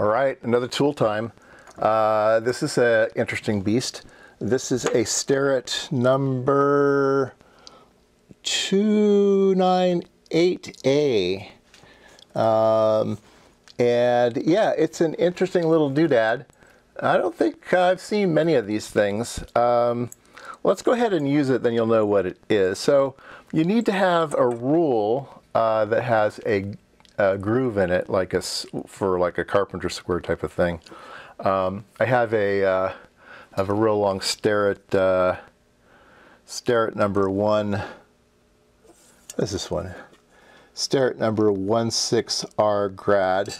All right, another tool time. This is an interesting beast. This is a Starrett number 298A. And yeah, it's an interesting little doodad. I don't think I've seen many of these things. Let's go ahead and use it, then you'll know what it is. So you need to have a rule that has a groove in it, like for like a carpenter square type of thing. I have a real long Starrett number one. What is this one? Starrett number 16R grad.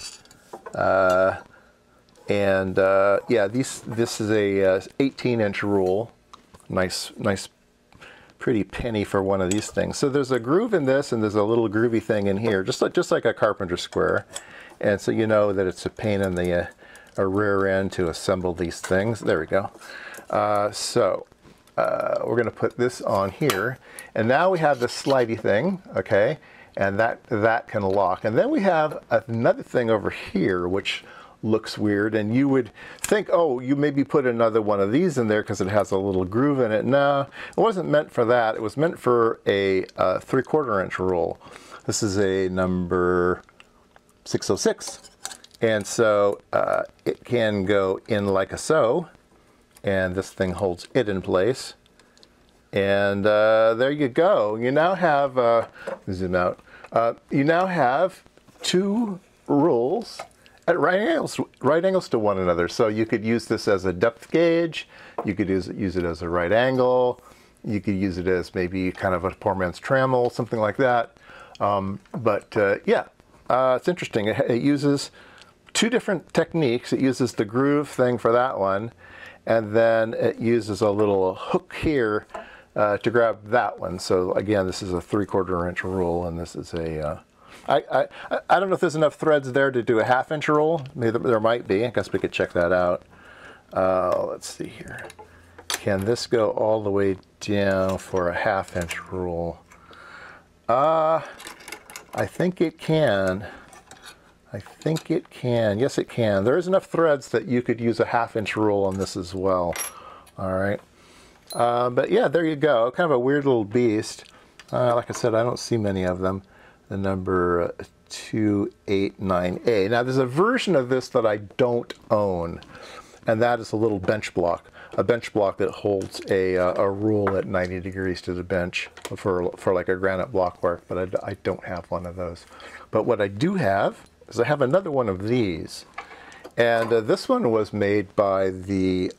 Yeah, this is a 18-inch rule. Nice, pretty penny for one of these things. So there's a groove in this, and there's a little groovy thing in here, just like a carpenter square. And so you know that it's a pain in the a rear end to assemble these things. There we go. We're going to put this on here, and now we have this slidey thing, okay, and that can lock. And then we have another thing over here which looks weird, and you would think, oh, you maybe put another one of these in there because it has a little groove in it. No, it wasn't meant for that. It was meant for a 3/4 inch roll. This is a number 606, and so it can go in like so, and this thing holds it in place. And there you go. You now have, zoom out, you now have two rolls at right angles to one another. So you could use this as a depth gauge, you could use it as a right angle, you could use it as maybe kind of a poor man's trammel, something like that. Yeah, it's interesting. It uses two different techniques. It uses the groove thing for that one, and then it uses a little hook here to grab that one. So again, this is a 3/4 inch roll, and this is a I don't know if there's enough threads there to do a 1/2 inch roll. Maybe there might be. I guess we could check that out. Let's see here. Can this go all the way down for a 1/2 inch roll? I think it can. I think it can. Yes, it can. There is enough threads that you could use a 1/2 inch roll on this as well. All right. But yeah, there you go. Kind of a weird little beast. Like I said, I don't see many of them. The number 289A. Now there's a version of this that I don't own, and that is a little bench block. A bench block that holds a rule at 90 degrees to the bench for like a granite block work, but I don't have one of those. But what I do have is I have another one of these, and this one was made by the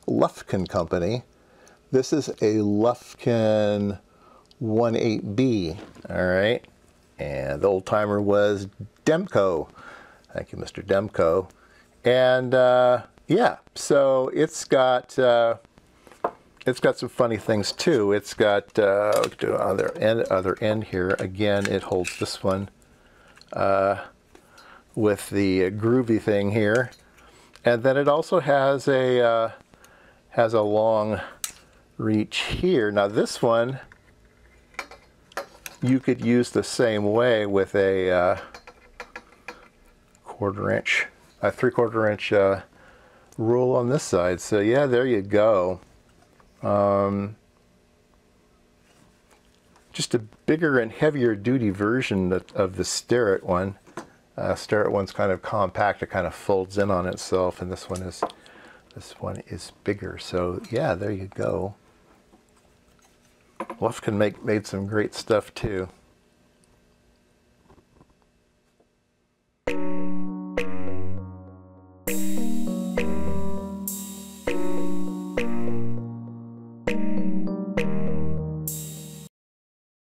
Lufkin company. This is a Lufkin 18B, all right, and the old timer was Demco. Thank you, Mr. Demco. And yeah, so it's got some funny things too. It's got other end here. Again, it holds this one with the groovy thing here, and then it also has a long reach here. Now this one you could use the same way with a 1/4 inch, a 3/4 inch rule on this side. So yeah, there you go. Just a bigger and heavier duty version of the Starrett one. Starrett one's kind of compact; it kind of folds in on itself, and this one is bigger. So yeah, there you go. Lufkin made some great stuff too.